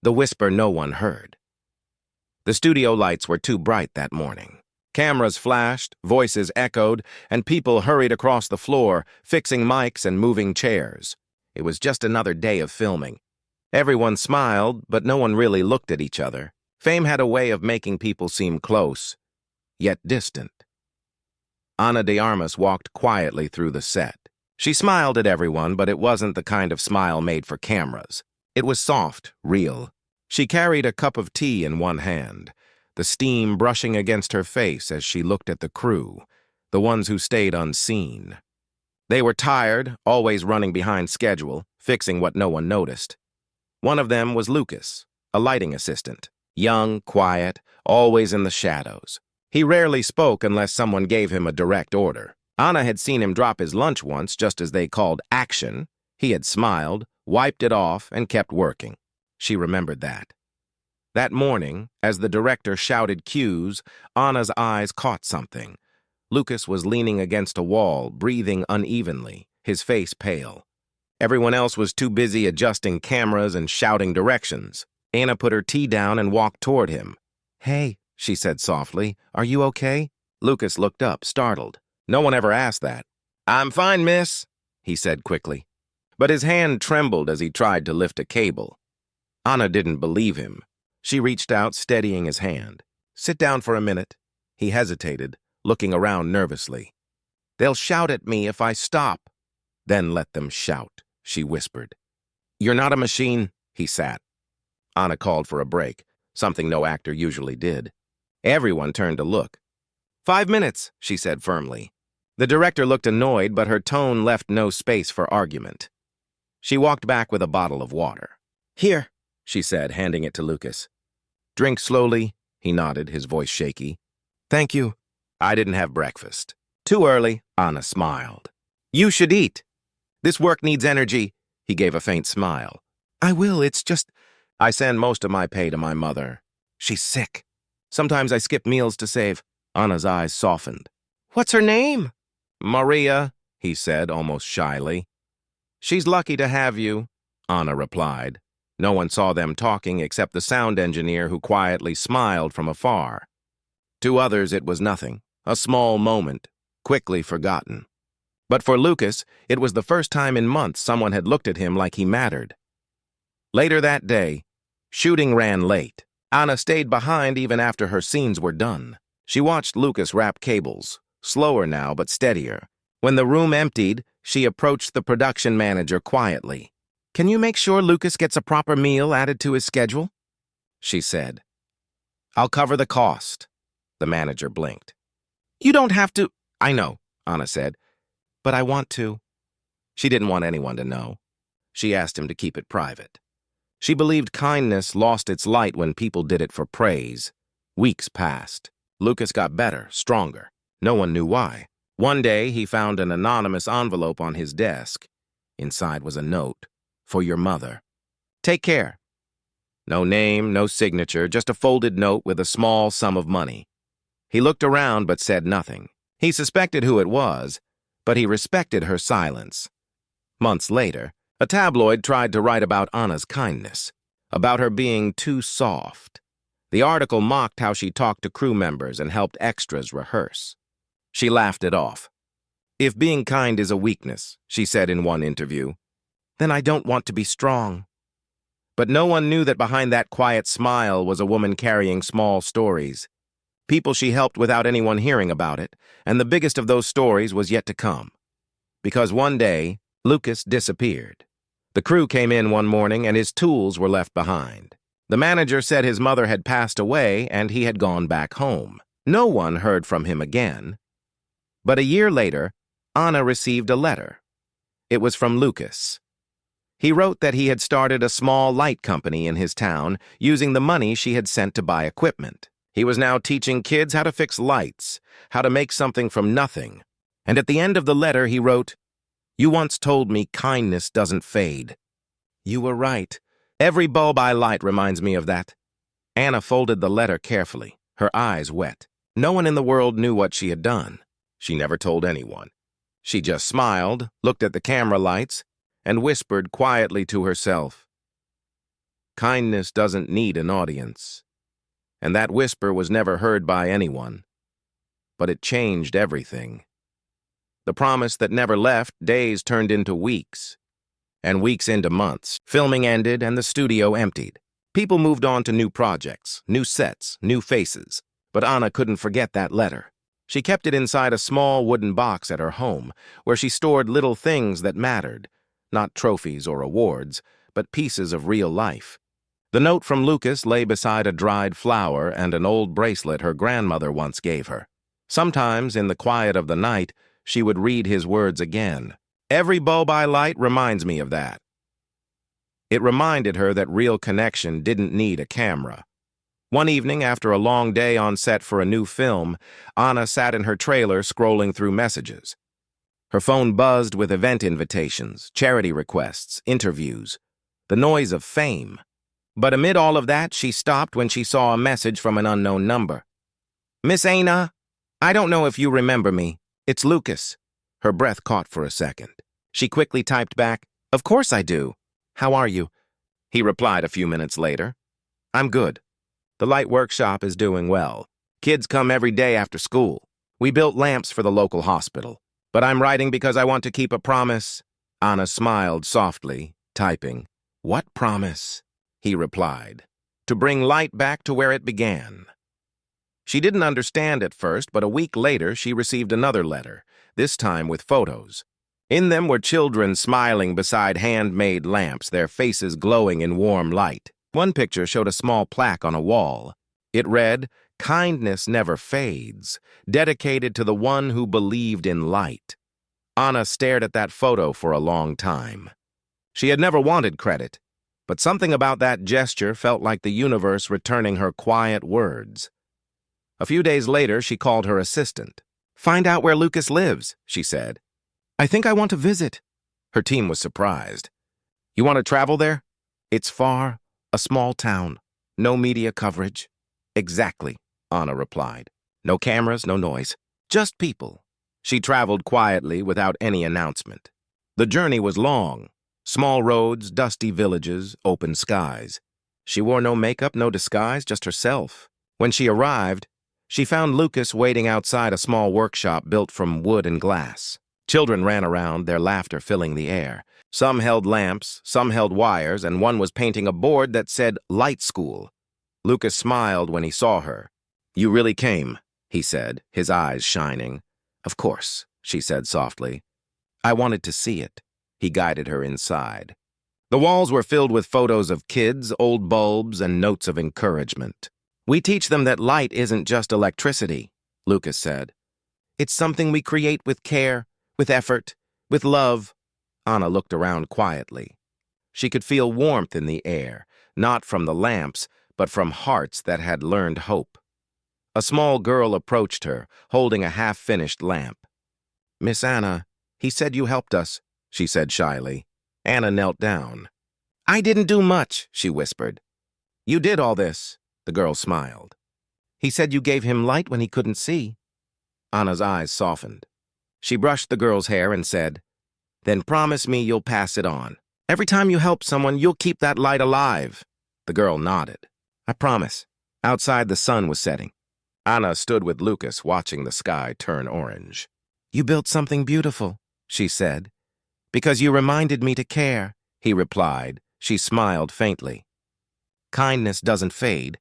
the whisper no one heard. The studio lights were too bright that morning. Cameras flashed, voices echoed, and people hurried across the floor, fixing mics and moving chairs. It was just another day of filming. Everyone smiled, but no one really looked at each other. Fame had a way of making people seem close, yet distant. Ana de Armas walked quietly through the set. She smiled at everyone, but it wasn't the kind of smile made for cameras. It was soft, real. She carried a cup of tea in one hand, the steam brushing against her face as she looked at the crew, the ones who stayed unseen. They were tired, always running behind schedule, fixing what no one noticed. One of them was Lucas, a lighting assistant, young, quiet, always in the shadows. He rarely spoke unless someone gave him a direct order. Ana had seen him drop his lunch once just as they called action. He had smiled, wiped it off, and kept working. She remembered that. That morning, as the director shouted cues, Ana's eyes caught something. Lucas was leaning against a wall, breathing unevenly, his face pale. Everyone else was too busy adjusting cameras and shouting directions. Ana put her tea down and walked toward him. "Hey," she said softly, "are you okay?" Lucas looked up, startled. No one ever asked that. "I'm fine, miss," he said quickly. But his hand trembled as he tried to lift a cable. Ana didn't believe him. She reached out, steadying his hand. "Sit down for a minute." He hesitated, looking around nervously. "They'll shout at me if I stop." "Then let them shout," she whispered. "You're not a machine." He sat. Ana called for a break, something no actor usually did. Everyone turned to look. "5 minutes," she said firmly. The director looked annoyed, but her tone left no space for argument. She walked back with a bottle of water. "Here," she said, handing it to Lucas. "Drink slowly," he nodded, his voice shaky. "Thank you." "I didn't have breakfast." "Too early," Ana smiled. "You should eat. This work needs energy." He gave a faint smile. "I will, it's just, I send most of my pay to my mother. She's sick. Sometimes I skip meals to save." Ana's eyes softened. "What's her name?" "Maria," he said, almost shyly. "She's lucky to have you," Ana replied. No one saw them talking except the sound engineer who quietly smiled from afar. To others it was nothing, a small moment, quickly forgotten. But for Lucas, it was the first time in months someone had looked at him like he mattered. Later that day, shooting ran late. Ana stayed behind even after her scenes were done. She watched Lucas wrap cables, slower now but steadier. When the room emptied, she approached the production manager quietly. "Can you make sure Lucas gets a proper meal added to his schedule?" she said. "I'll cover the cost." The manager blinked. "You don't have to—" "I know," Ana said, "but I want to." She didn't want anyone to know. She asked him to keep it private. She believed kindness lost its light when people did it for praise. Weeks passed. Lucas got better, stronger. No one knew why. One day, he found an anonymous envelope on his desk. Inside was a note. "For your mother. Take care." No name, no signature, just a folded note with a small sum of money. He looked around but said nothing. He suspected who it was, but he respected her silence. Months later, a tabloid tried to write about Ana's kindness, about her being too soft. The article mocked how she talked to crew members and helped extras rehearse. She laughed it off. "If being kind is a weakness," she said in one interview, "then I don't want to be strong." But no one knew that behind that quiet smile was a woman carrying small stories. People she helped without anyone hearing about it, and the biggest of those stories was yet to come. Because one day, Lucas disappeared. The crew came in one morning and his tools were left behind. The manager said his mother had passed away and he had gone back home. No one heard from him again. But a year later, Ana received a letter. It was from Lucas. He wrote that he had started a small light company in his town using the money she had sent to buy equipment. He was now teaching kids how to fix lights, how to make something from nothing. And at the end of the letter, he wrote, "You once told me kindness doesn't fade. You were right. Every bulb I light reminds me of that." Ana folded the letter carefully, her eyes wet. No one in the world knew what she had done. She never told anyone. She just smiled, looked at the camera lights, and whispered quietly to herself, Kindness doesn't need an audience. And that whisper was never heard by anyone. But it changed everything. The promise that never left, days turned into weeks, and weeks into months. Filming ended and the studio emptied. People moved on to new projects, new sets, new faces. But Anna couldn't forget that letter. She kept it inside a small wooden box at her home, where she stored little things that mattered, not trophies or awards, but pieces of real life. The note from Lucas lay beside a dried flower and an old bracelet her grandmother once gave her. Sometimes, in the quiet of the night, she would read his words again. Every bulb I light reminds me of that. It reminded her that real connection didn't need a camera. One evening, after a long day on set for a new film, Anna sat in her trailer scrolling through messages. Her phone buzzed with event invitations, charity requests, interviews, the noise of fame. But amid all of that, she stopped when she saw a message from an unknown number. "Miss Anna, I don't know if you remember me. It's Lucas." Her breath caught for a second. She quickly typed back, "Of course I do. How are you?" He replied a few minutes later, "I'm good. The light workshop is doing well. Kids come every day after school. We built lamps for the local hospital. But I'm writing because I want to keep a promise." Anna smiled softly, typing. "What promise?" he replied. "To bring light back to where it began." She didn't understand at first, but a week later she received another letter, this time with photos. In them were children smiling beside handmade lamps, their faces glowing in warm light. One picture showed a small plaque on a wall. It read, "Kindness never fades, dedicated to the one who believed in light." Anna stared at that photo for a long time. She had never wanted credit, but something about that gesture felt like the universe returning her quiet words. A few days later, she called her assistant. "Find out where Lucas lives," she said. "I think I want to visit." Her team was surprised. "You want to travel there?" "It's far, a small town, no media coverage." "Exactly," Anna replied. "No cameras, no noise, just people." She traveled quietly without any announcement. The journey was long. Small roads, dusty villages, open skies. She wore no makeup, no disguise, just herself. When she arrived, she found Lucas waiting outside a small workshop built from wood and glass. Children ran around, their laughter filling the air. Some held lamps, some held wires, and one was painting a board that said Light School. Lucas smiled when he saw her. "You really came," he said, his eyes shining. "Of course," she said softly. "I wanted to see it." He guided her inside. The walls were filled with photos of kids, old bulbs, and notes of encouragement. "We teach them that light isn't just electricity," Lucas said. "It's something we create with care, with effort, with love." Anna looked around quietly. She could feel warmth in the air, not from the lamps, but from hearts that had learned hope. A small girl approached her, holding a half-finished lamp. "Miss Anna, he said you helped us," she said shyly. Anna knelt down. "I didn't do much," she whispered. "You did all this," the girl smiled. "He said you gave him light when he couldn't see." Anna's eyes softened. She brushed the girl's hair and said, "Then promise me you'll pass it on. Every time you help someone, you'll keep that light alive." The girl nodded. "I promise." Outside, the sun was setting. Anna stood with Lucas, watching the sky turn orange. "You built something beautiful," she said. "Because you reminded me to care," he replied. She smiled faintly. "Kindness doesn't fade,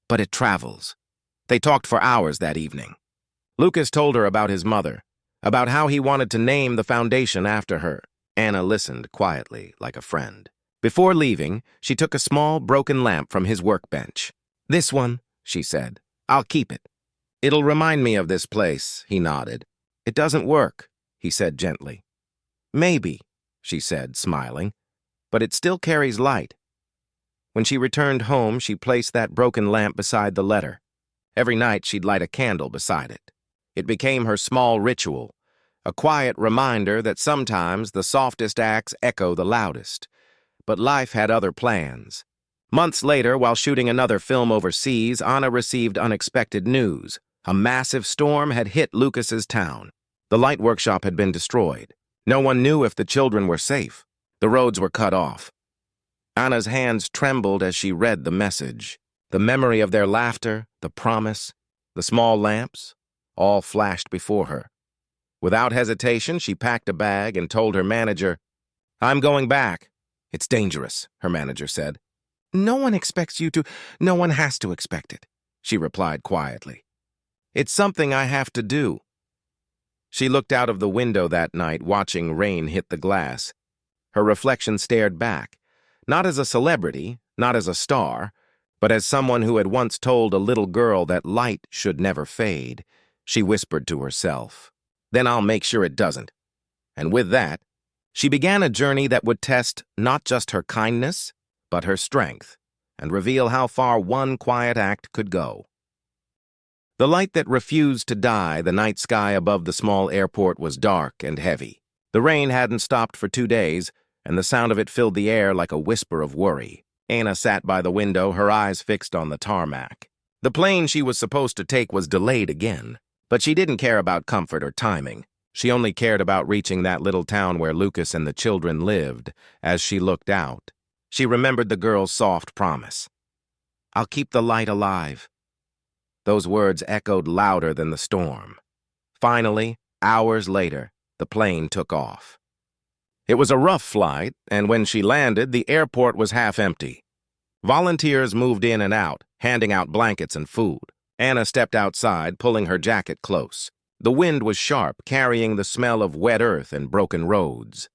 but it travels." They talked for hours that evening. Lucas told her about his mother, about how he wanted to name the foundation after her. Anna listened quietly, like a friend. Before leaving, she took a small, broken lamp from his workbench. "This one," she said. "I'll keep it." "It'll remind me of this place," he nodded. "It doesn't work," he said gently. "Maybe," she said, smiling, "but it still carries light." When she returned home, she placed that broken lamp beside the letter. Every night, she'd light a candle beside it. It became her small ritual, a quiet reminder that sometimes the softest acts echo the loudest. But life had other plans. Months later, while shooting another film overseas, Anna received unexpected news. A massive storm had hit Lucas's town. The light workshop had been destroyed. No one knew if the children were safe. The roads were cut off. Anna's hands trembled as she read the message. The memory of their laughter, the promise, the small lamps, all flashed before her. Without hesitation, she packed a bag and told her manager, "I'm going back." "It's dangerous," her manager said. No one has to expect it," she replied quietly. "It's something I have to do." She looked out of the window that night, watching rain hit the glass. Her reflection stared back, not as a celebrity, not as a star, but as someone who had once told a little girl that light should never fade. She whispered to herself, "Then I'll make sure it doesn't." And with that, she began a journey that would test not just her kindness, but her strength, and reveal how far one quiet act could go. The light that refused to die, the night sky above the small airport was dark and heavy. The rain hadn't stopped for 2 days, and the sound of it filled the air like a whisper of worry. Anna sat by the window, her eyes fixed on the tarmac. The plane she was supposed to take was delayed again, but she didn't care about comfort or timing. She only cared about reaching that little town where Lucas and the children lived. As she looked out, she remembered the girl's soft promise. "I'll keep the light alive." Those words echoed louder than the storm. Finally, hours later, the plane took off. It was a rough flight, and when she landed, the airport was half empty. Volunteers moved in and out, handing out blankets and food. Anna stepped outside, pulling her jacket close. The wind was sharp, carrying the smell of wet earth and broken roads.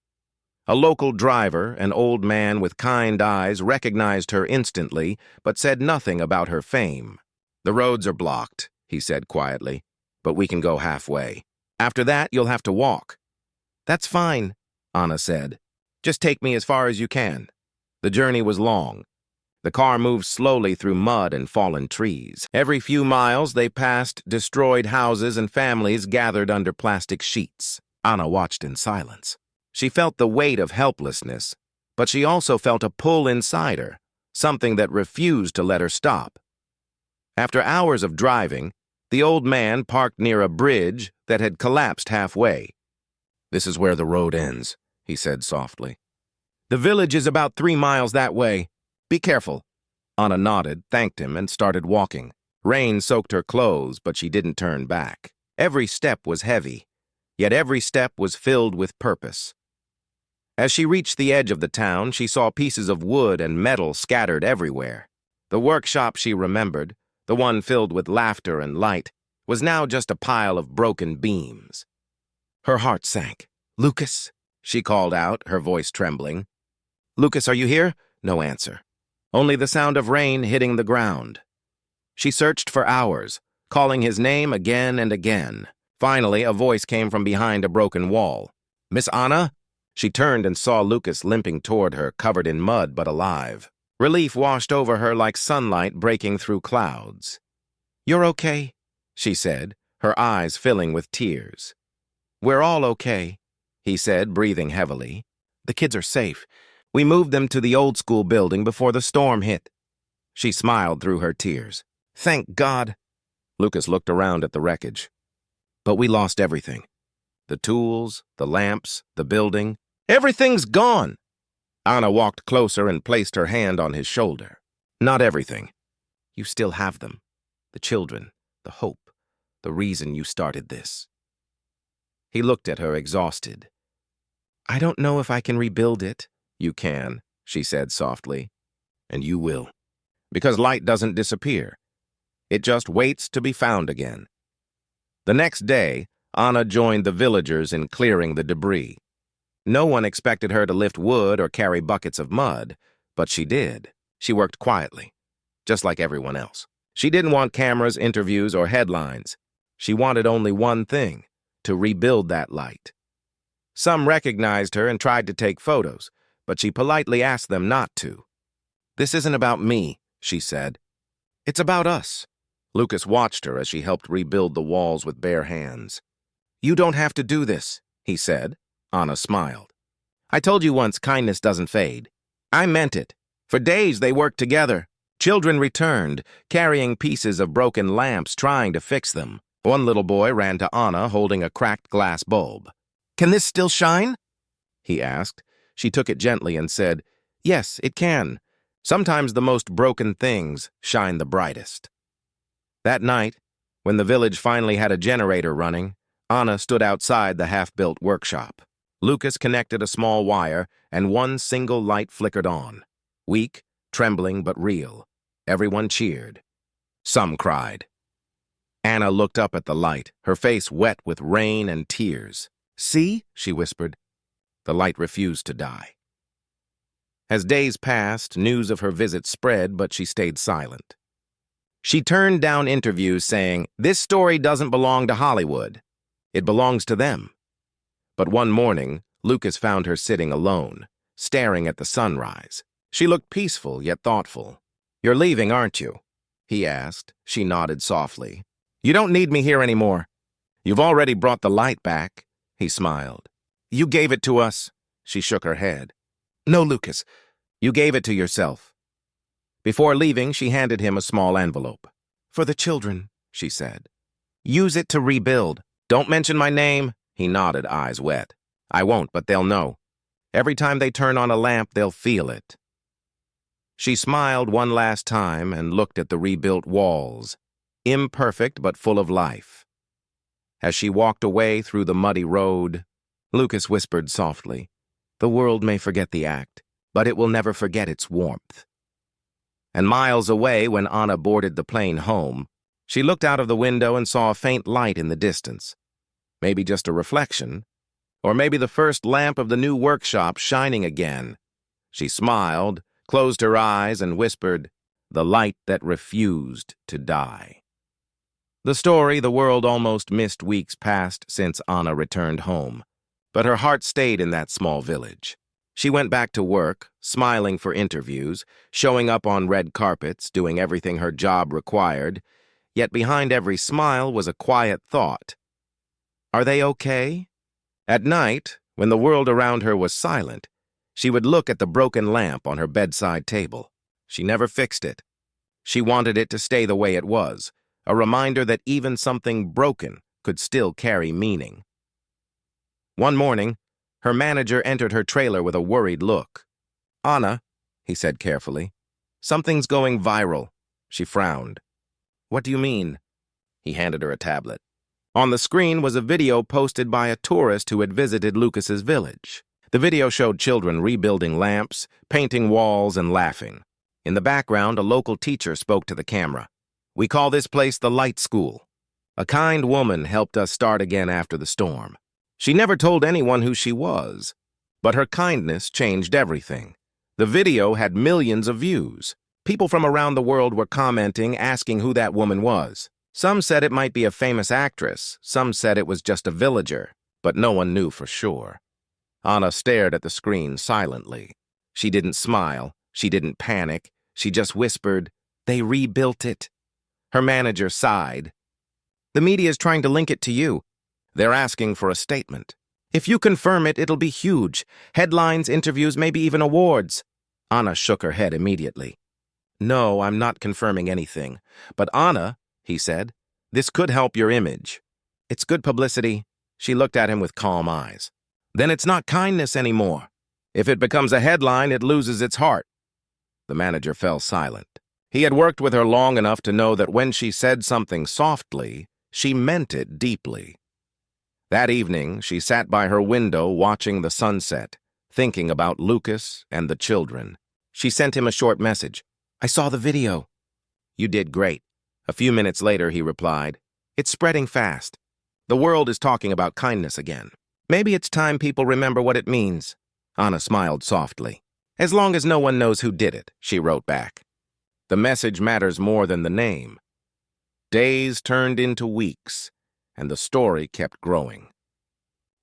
A local driver, an old man with kind eyes, recognized her instantly, but said nothing about her fame. "The roads are blocked," he said quietly, "but we can go halfway. After that, you'll have to walk." "That's fine," Anna said. "Just take me as far as you can." The journey was long. The car moved slowly through mud and fallen trees. Every few miles, they passed destroyed houses and families gathered under plastic sheets. Anna watched in silence. She felt the weight of helplessness, but she also felt a pull inside her, something that refused to let her stop. After hours of driving, the old man parked near a bridge that had collapsed halfway. "This is where the road ends," he said softly. "The village is about 3 miles that way. Be careful." Anna nodded, thanked him, and started walking. Rain soaked her clothes, but she didn't turn back. Every step was heavy, yet every step was filled with purpose. As she reached the edge of the town, she saw pieces of wood and metal scattered everywhere. The workshop she remembered, the one filled with laughter and light, was now just a pile of broken beams. Her heart sank. "Lucas," she called out, her voice trembling. "Lucas, are you here?" No answer. Only the sound of rain hitting the ground. She searched for hours, calling his name again and again. Finally, a voice came from behind a broken wall. "Miss Anna?" She turned and saw Lucas limping toward her, covered in mud but alive. Relief washed over her like sunlight breaking through clouds. "You're okay," she said, her eyes filling with tears. "We're all okay," he said, breathing heavily. "The kids are safe. We moved them to the old school building before the storm hit." She smiled through her tears. "Thank God." Lucas looked around at the wreckage. "But we lost everything. The tools, the lamps, the building. Everything's gone." Anna walked closer and placed her hand on his shoulder. "Not everything. You still have them. The children, the hope, the reason you started this." He looked at her, exhausted. "I don't know if I can rebuild it." "You can," she said softly. "And you will. Because light doesn't disappear. It just waits to be found again." The next day, Anna joined the villagers in clearing the debris. No one expected her to lift wood or carry buckets of mud, but she did. She worked quietly, just like everyone else. She didn't want cameras, interviews, or headlines. She wanted only one thing: to rebuild that light. Some recognized her and tried to take photos, but she politely asked them not to. "This isn't about me," she said. "It's about us." Lucas watched her as she helped rebuild the walls with bare hands. "You don't have to do this," he said. Anna smiled. "I told you once, kindness doesn't fade." I meant it. For days they worked together. Children returned, carrying pieces of broken lamps, trying to fix them. One little boy ran to Anna, holding a cracked glass bulb. "Can this still shine?" he asked. She took it gently and said, Yes, it can. Sometimes the most broken things shine the brightest. That night, when the village finally had a generator running, Anna stood outside the half-built workshop. Lucas connected a small wire, and one single light flickered on. Weak, trembling, but real. Everyone cheered. Some cried. Anna looked up at the light, her face wet with rain and tears. "See?" she whispered. The light refused to die. As days passed, news of her visit spread, but she stayed silent. She turned down interviews saying, "This story doesn't belong to Hollywood. It belongs to them." But one morning, Lucas found her sitting alone, staring at the sunrise. She looked peaceful yet thoughtful. "You're leaving, aren't you?" he asked. She nodded softly. "You don't need me here anymore. You've already brought the light back." He smiled. "You gave it to us." She shook her head. "No, Lucas, you gave it to yourself." Before leaving, she handed him a small envelope. "For the children," she said. "Use it to rebuild. Don't mention my name." He nodded, eyes wet. "I won't, but they'll know. Every time they turn on a lamp, they'll feel it." She smiled one last time and looked at the rebuilt walls, imperfect but full of life. As she walked away through the muddy road, Lucas whispered softly, "The world may forget the act, but it will never forget its warmth." And miles away, when Anna boarded the plane home, she looked out of the window and saw a faint light in the distance. Maybe just a reflection, or maybe the first lamp of the new workshop shining again. She smiled, closed her eyes, and whispered, "The light that refused to die." The story the world almost missed weeks passed since Anna returned home, but her heart stayed in that small village. She went back to work, smiling for interviews, showing up on red carpets, doing everything her job required, yet behind every smile was a quiet thought. Are they okay? At night, when the world around her was silent, she would look at the broken lamp on her bedside table. She never fixed it. She wanted it to stay the way it was, a reminder that even something broken could still carry meaning. One morning, her manager entered her trailer with a worried look. "Anna," he said carefully, "something's going viral." She frowned. "What do you mean?" He handed her a tablet. On the screen was a video posted by a tourist who had visited Lucas's village. The video showed children rebuilding lamps, painting walls, and laughing. In the background, a local teacher spoke to the camera. "We call this place the Light School. A kind woman helped us start again after the storm. She never told anyone who she was, but her kindness changed everything." The video had millions of views. People from around the world were commenting, asking who that woman was. Some said it might be a famous actress, some said it was just a villager, but no one knew for sure. Anna stared at the screen silently. She didn't smile, she didn't panic, she just whispered, "They rebuilt it." Her manager sighed. "The media's trying to link it to you. They're asking for a statement. If you confirm it, it'll be huge. Headlines, interviews, maybe even awards." Anna shook her head immediately. "No, I'm not confirming anything. But Anna," he said, "this could help your image. It's good publicity." She looked at him with calm eyes. "Then it's not kindness anymore. If it becomes a headline, it loses its heart." The manager fell silent. He had worked with her long enough to know that when she said something softly, she meant it deeply. That evening, she sat by her window watching the sunset, thinking about Lucas and the children. She sent him a short message. "I saw the video." "You did great." A few minutes later, he replied, "It's spreading fast. The world is talking about kindness again. Maybe it's time people remember what it means." Anna smiled softly. "As long as no one knows who did it," she wrote back. The message matters more than the name. Days turned into weeks, and the story kept growing.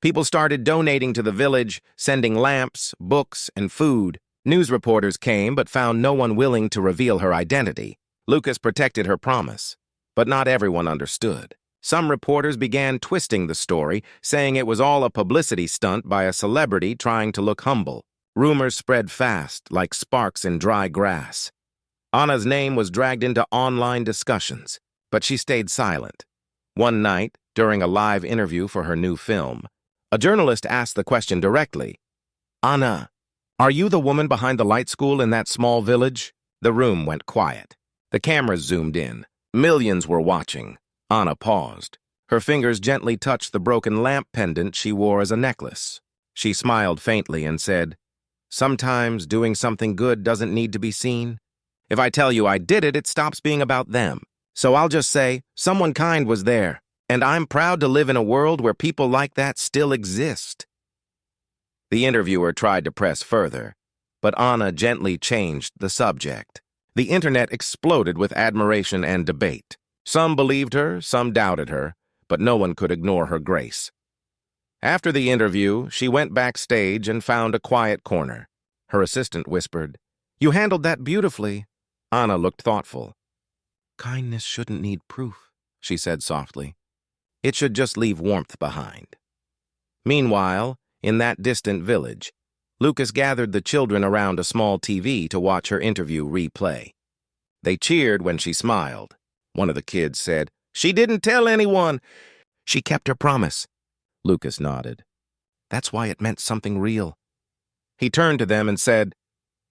People started donating to the village, sending lamps, books, and food. News reporters came but found no one willing to reveal her identity. Lucas protected her promise, but not everyone understood. Some reporters began twisting the story, saying it was all a publicity stunt by a celebrity trying to look humble. Rumors spread fast, like sparks in dry grass. Anna's name was dragged into online discussions, but she stayed silent. One night, during a live interview for her new film, a journalist asked the question directly, "Anna, "Are you the woman behind the light school in that small village?" The room went quiet. The cameras zoomed in. Millions were watching. Anna paused. Her fingers gently touched the broken lamp pendant she wore as a necklace. She smiled faintly and said, "Sometimes doing something good doesn't need to be seen. If I tell you I did it, it stops being about them. So I'll just say, someone kind was there, and I'm proud to live in a world where people like that still exist." The interviewer tried to press further, but Anna gently changed the subject. The internet exploded with admiration and debate. Some believed her, some doubted her, but no one could ignore her grace. After the interview, she went backstage and found a quiet corner. Her assistant whispered, "You handled that beautifully." Anna looked thoughtful. "Kindness shouldn't need proof," she said softly. "It should just leave warmth behind." Meanwhile, in that distant village, Lucas gathered the children around a small TV to watch her interview replay. They cheered when she smiled. One of the kids said, "She didn't tell anyone." "She kept her promise." Lucas nodded. "That's why it meant something real." He turned to them and said,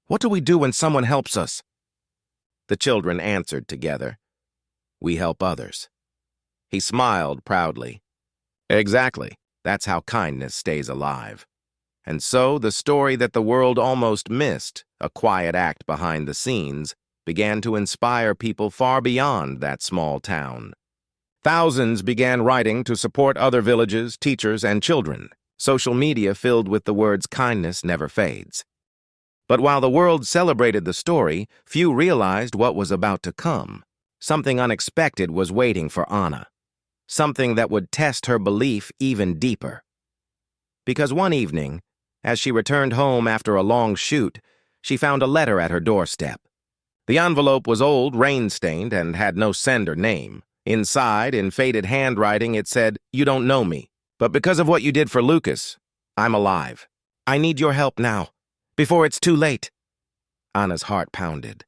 "What do we do when someone helps us?" The children answered together, "We help others." He smiled proudly. Exactly. That's how kindness stays alive. And so the story that the world almost missed, a quiet act behind the scenes, began to inspire people far beyond that small town. Thousands began writing to support other villages, teachers, and children. Social media filled with the words "kindness never fades." But while the world celebrated the story, few realized what was about to come. Something unexpected was waiting for Anna. Something that would test her belief even deeper. Because one evening, as she returned home after a long shoot, she found a letter at her doorstep. The envelope was old, rain-stained, and had no sender name. Inside, in faded handwriting, it said, "You don't know me, but because of what you did for Lucas, I'm alive. I need your help now, before it's too late." Anna's heart pounded.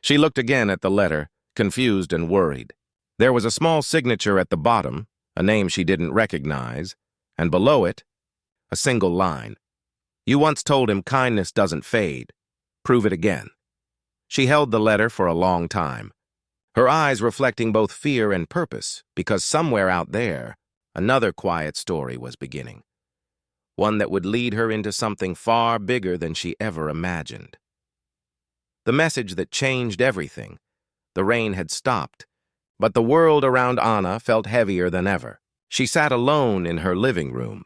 She looked again at the letter, confused and worried. There was a small signature at the bottom, a name she didn't recognize, and below it, a single line. "You once told him kindness doesn't fade. Prove it again." She held the letter for a long time, her eyes reflecting both fear and purpose, because somewhere out there, another quiet story was beginning. One that would lead her into something far bigger than she ever imagined. The message that changed everything. The rain had stopped, but the world around Anna felt heavier than ever. She sat alone in her living room,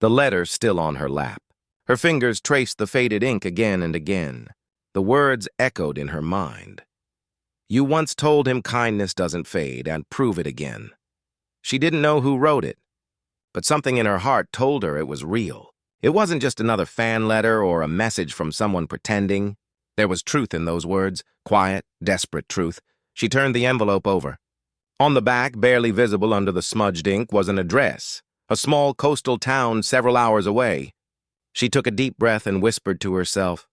the letter still on her lap. Her fingers traced the faded ink again and again. The words echoed in her mind. "You once told him kindness doesn't fade, and prove it again." She didn't know who wrote it, but something in her heart told her it was real. It wasn't just another fan letter or a message from someone pretending. There was truth in those words, quiet, desperate truth. She turned the envelope over. On the back, barely visible under the smudged ink, was an address, a small coastal town several hours away. She took a deep breath and whispered to herself,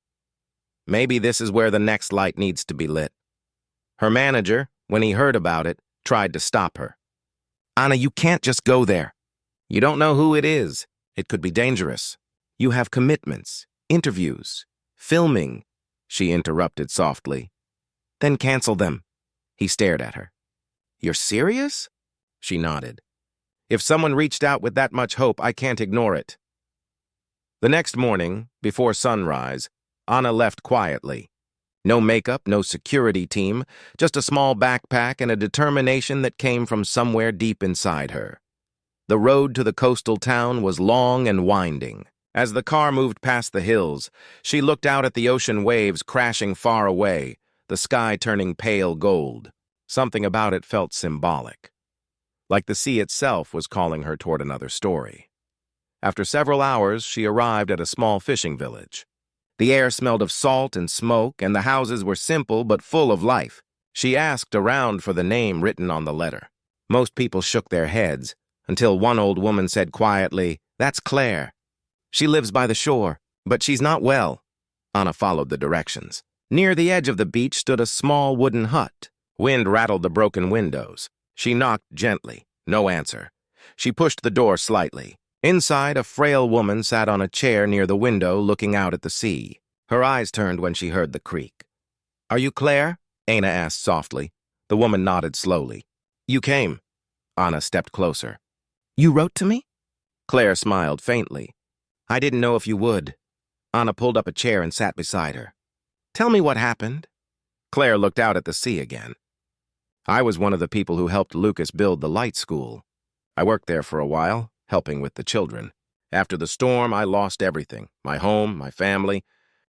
"Maybe this is where the next light needs to be lit." Her manager, when he heard about it, tried to stop her. "Anna, you can't just go there. You don't know who it is. It could be dangerous. You have commitments, interviews, filming," she interrupted softly. "Then cancel them." He stared at her. "You're serious?" She nodded. "If someone reached out with that much hope, I can't ignore it." The next morning, before sunrise, Anna left quietly. No makeup, no security team, just a small backpack and a determination that came from somewhere deep inside her. The road to the coastal town was long and winding. As the car moved past the hills, she looked out at the ocean waves crashing far away, the sky turning pale gold. Something about it felt symbolic, like the sea itself was calling her toward another story. After several hours, she arrived at a small fishing village. The air smelled of salt and smoke, and the houses were simple but full of life. She asked around for the name written on the letter. Most people shook their heads, until one old woman said quietly, "That's Claire. She lives by the shore, but she's not well." Anna followed the directions. Near the edge of the beach stood a small wooden hut. Wind rattled the broken windows. She knocked gently. No answer. She pushed the door slightly. Inside, a frail woman sat on a chair near the window looking out at the sea. Her eyes turned when she heard the creak. "Are you Claire?" Anna asked softly. The woman nodded slowly. "You came." Anna stepped closer. "You wrote to me?" Claire smiled faintly. "I didn't know if you would." Anna pulled up a chair and sat beside her. "Tell me what happened." Claire looked out at the sea again. "I was one of the people who helped Lucas build the light school. I worked there for a while, helping with the children. After the storm, I lost everything, my home, my family.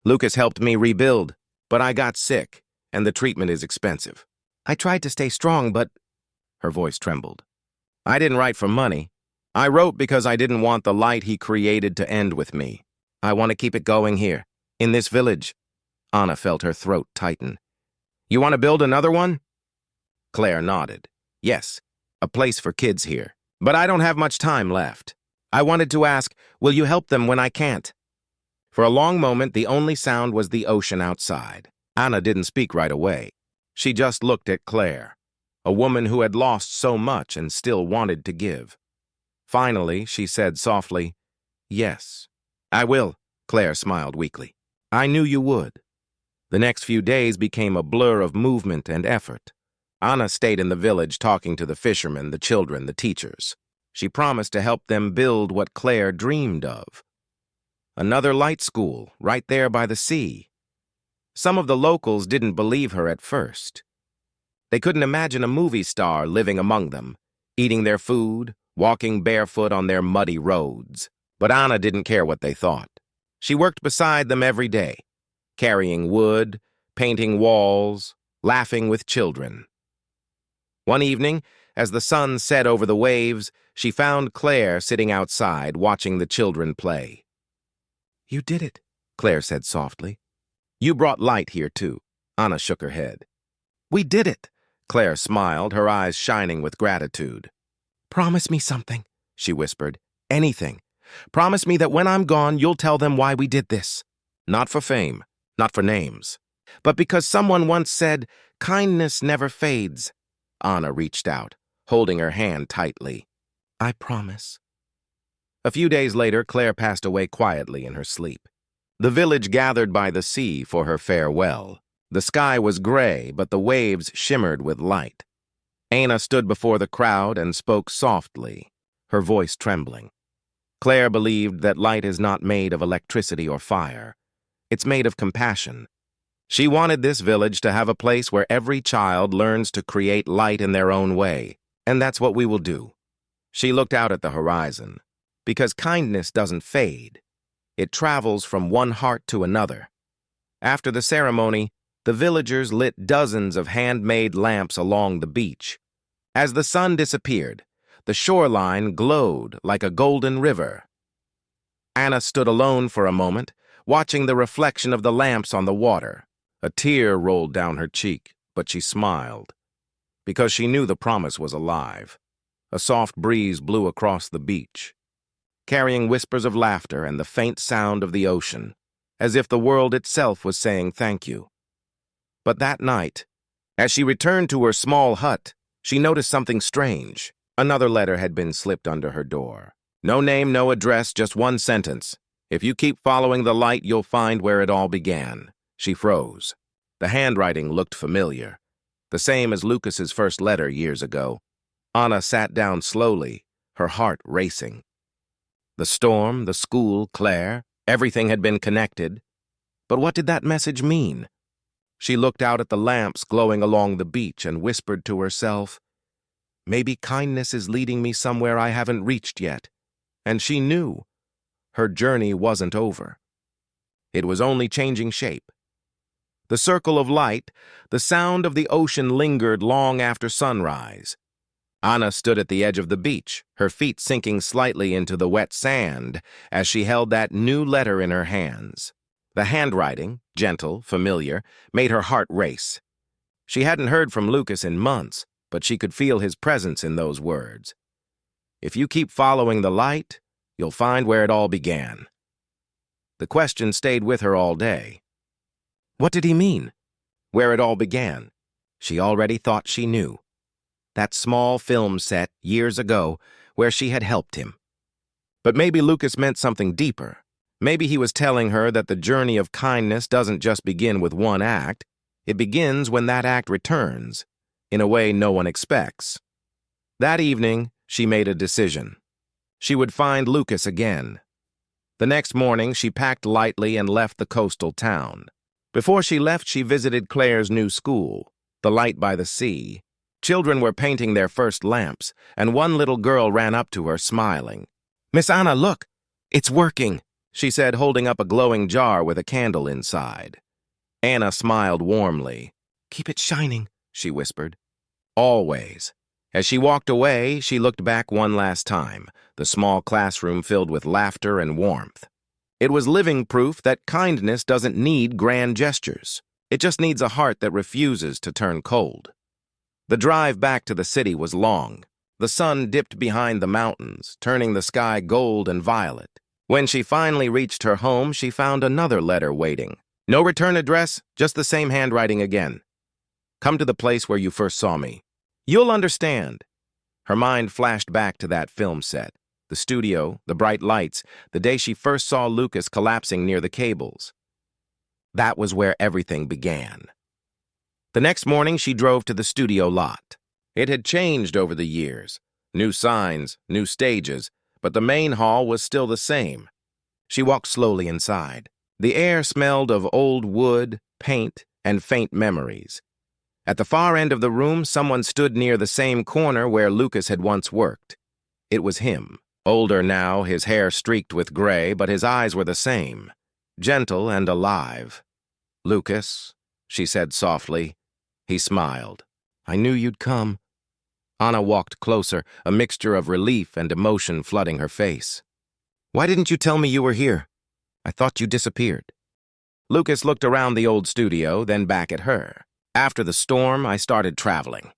Lucas helped me rebuild, but I got sick, and the treatment is expensive. I tried to stay strong, but—" Her voice trembled. "I didn't write for money. I wrote because I didn't want the light he created to end with me. I want to keep it going here, in this village." Anna felt her throat tighten. "You want to build another one?" Claire nodded. "Yes, a place for kids here. But I don't have much time left. I wanted to ask, will you help them when I can't?" For a long moment, the only sound was the ocean outside. Anna didn't speak right away. She just looked at Claire, a woman who had lost so much and still wanted to give. Finally, she said softly, "Yes, I will." Claire smiled weakly. "I knew you would." The next few days became a blur of movement and effort. Anna stayed in the village talking to the fishermen, the children, the teachers. She promised to help them build what Claire dreamed of. Another light school, right there by the sea. Some of the locals didn't believe her at first. They couldn't imagine a movie star living among them, eating their food, walking barefoot on their muddy roads. But Anna didn't care what they thought. She worked beside them every day, carrying wood, painting walls, laughing with children. One evening, as the sun set over the waves, she found Claire sitting outside watching the children play. "You did it," Claire said softly. "You brought light here, too." Anna shook her head. "We did it," Claire smiled, her eyes shining with gratitude. "Promise me something," she whispered. "Anything. Promise me that when I'm gone, you'll tell them why we did this. Not for fame, not for names, but because someone once said, 'Kindness never fades.'" Anna reached out, holding her hand tightly. "I promise." A few days later, Claire passed away quietly in her sleep. The village gathered by the sea for her farewell. The sky was gray, but the waves shimmered with light. Anna stood before the crowd and spoke softly, her voice trembling. Claire believed that light is not made of electricity or fire. It's made of compassion. She wanted this village to have a place where every child learns to create light in their own way, and that's what we will do. She looked out at the horizon, because kindness doesn't fade. It travels from one heart to another. After the ceremony, the villagers lit dozens of handmade lamps along the beach. As the sun disappeared, the shoreline glowed like a golden river. Anna stood alone for a moment, watching the reflection of the lamps on the water. A tear rolled down her cheek, but she smiled, because she knew the promise was alive. A soft breeze blew across the beach, carrying whispers of laughter and the faint sound of the ocean, as if the world itself was saying thank you. But that night, as she returned to her small hut, she noticed something strange. Another letter had been slipped under her door. No name, no address, just one sentence. "If you keep following the light, you'll find where it all began." She froze. The handwriting looked familiar, the same as Lucas's first letter years ago. Anna sat down slowly, her heart racing. The storm, the school, Claire, everything had been connected. But what did that message mean? She looked out at the lamps glowing along the beach and whispered to herself, "Maybe kindness is leading me somewhere I haven't reached yet." And she knew her journey wasn't over. It was only changing shape. The circle of light, the sound of the ocean lingered long after sunrise. Anna stood at the edge of the beach, her feet sinking slightly into the wet sand as she held that new letter in her hands. The handwriting, gentle, familiar, made her heart race. She hadn't heard from Lucas in months, but she could feel his presence in those words. "If you keep following the light, you'll find where it all began." The question stayed with her all day. What did he mean? Where it all began? She already thought she knew. That small film set, years ago, where she had helped him. But maybe Lucas meant something deeper. Maybe he was telling her that the journey of kindness doesn't just begin with one act. It begins when that act returns, in a way no one expects. That evening, she made a decision. She would find Lucas again. The next morning, she packed lightly and left the coastal town. Before she left, she visited Claire's new school, the Light by the Sea. Children were painting their first lamps, and one little girl ran up to her, smiling. "Miss Anna, look! It's working!" she said, holding up a glowing jar with a candle inside. Anna smiled warmly. "Keep it shining," she whispered. "Always." As she walked away, she looked back one last time, the small classroom filled with laughter and warmth. It was living proof that kindness doesn't need grand gestures. It just needs a heart that refuses to turn cold. The drive back to the city was long. The sun dipped behind the mountains, turning the sky gold and violet. When she finally reached her home, she found another letter waiting. No return address, just the same handwriting again. "Come to the place where you first saw me. You'll understand." Her mind flashed back to that film set, the studio, the bright lights, the day she first saw Lucas collapsing near the cables. That was where everything began. The next morning, she drove to the studio lot. It had changed over the years. New signs, new stages, but the main hall was still the same. She walked slowly inside. The air smelled of old wood, paint, and faint memories. At the far end of the room, someone stood near the same corner where Lucas had once worked. It was him. Older now, his hair streaked with gray, but his eyes were the same, gentle and alive. "Lucas," she said softly. He smiled. "I knew you'd come." Anna walked closer, a mixture of relief and emotion flooding her face. "Why didn't you tell me you were here? I thought you disappeared." Lucas looked around the old studio, then back at her. "After the storm, I started traveling,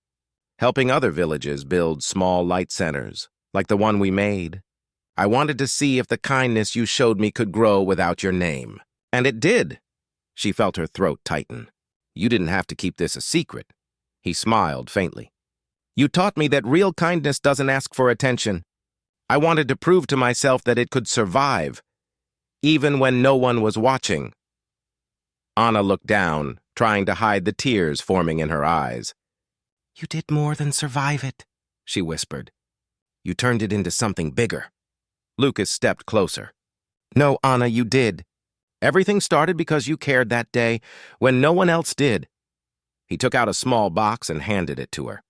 helping other villages build small light centers, like the one we made. I wanted to see if the kindness you showed me could grow without your name. And it did." She felt her throat tighten. "You didn't have to keep this a secret." He smiled faintly. "You taught me that real kindness doesn't ask for attention. I wanted to prove to myself that it could survive, even when no one was watching." Anna looked down, trying to hide the tears forming in her eyes. "You did more than survive it," she whispered. "You turned it into something bigger." Lucas stepped closer. "No, Anna, you did. Everything started because you cared that day when no one else did." He took out a small box and handed it to her.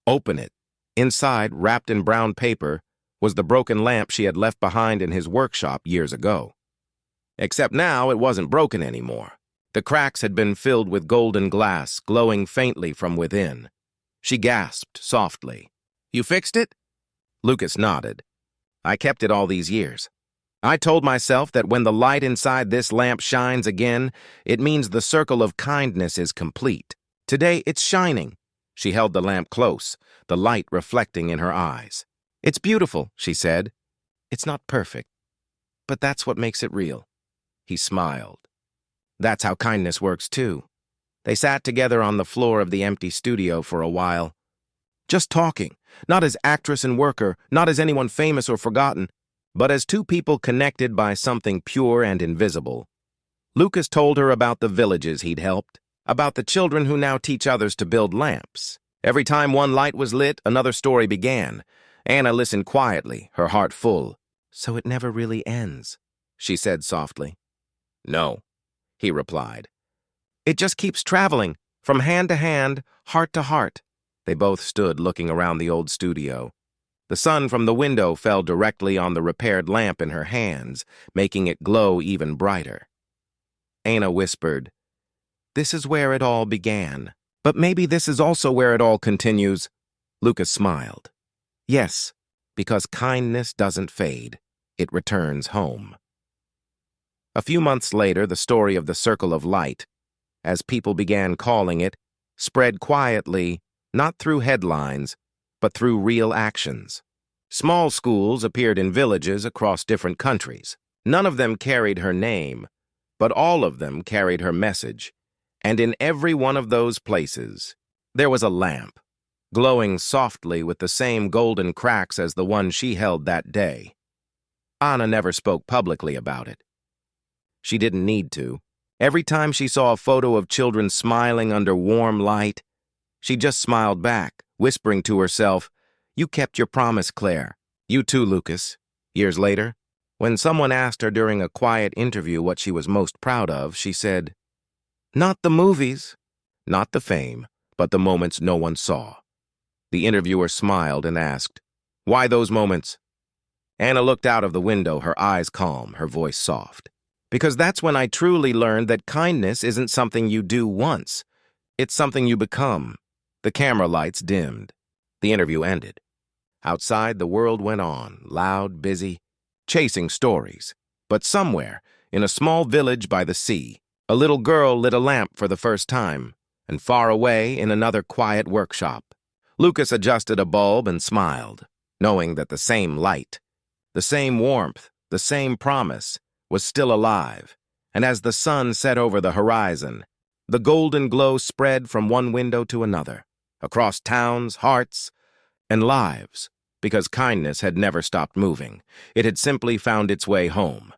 "Open it." Inside, wrapped in brown paper, was the broken lamp she had left behind in his workshop years ago. Except now it wasn't broken anymore. The cracks had been filled with golden glass, glowing faintly from within. She gasped softly. "You fixed it?" Lucas nodded. "I kept it all these years. I told myself that when the light inside this lamp shines again, it means the circle of kindness is complete. Today it's shining." She held the lamp close, the light reflecting in her eyes. "It's beautiful," she said. "It's not perfect, but that's what makes it real." He smiled. "That's how kindness works, too." They sat together on the floor of the empty studio for a while. Just talking, not as actress and worker, not as anyone famous or forgotten, but as two people connected by something pure and invisible. Lucas told her about the villages he'd helped, about the children who now teach others to build lamps. Every time one light was lit, another story began. Anna listened quietly, her heart full. "So it never really ends," she said softly. "No," he replied. "It just keeps traveling, from hand to hand, heart to heart." They both stood looking around the old studio. The sun from the window fell directly on the repaired lamp in her hands, making it glow even brighter. Anna whispered, "This is where it all began. But maybe this is also where it all continues." Lucas smiled. "Yes, because kindness doesn't fade. It returns home." A few months later, the story of the Circle of Light, as people began calling it, spread quietly, not through headlines, but through real actions. Small schools appeared in villages across different countries. None of them carried her name, but all of them carried her message. And in every one of those places, there was a lamp, glowing softly with the same golden cracks as the one she held that day. Anna never spoke publicly about it. She didn't need to. Every time she saw a photo of children smiling under warm light, she just smiled back, whispering to herself, "You kept your promise, Claire. You too, Lucas." Years later, when someone asked her during a quiet interview what she was most proud of, she said, "Not the movies, not the fame, but the moments no one saw." The interviewer smiled and asked, "Why those moments?" Anna looked out of the window, her eyes calm, her voice soft. "Because that's when I truly learned that kindness isn't something you do once. It's something you become." The camera lights dimmed. The interview ended. Outside, the world went on, loud, busy, chasing stories. But somewhere, in a small village by the sea, a little girl lit a lamp for the first time, and far away, in another quiet workshop, Lucas adjusted a bulb and smiled, knowing that the same light, the same warmth, the same promise was still alive. And as the sun set over the horizon, the golden glow spread from one window to another, across towns, hearts, and lives, because kindness had never stopped moving. It had simply found its way home.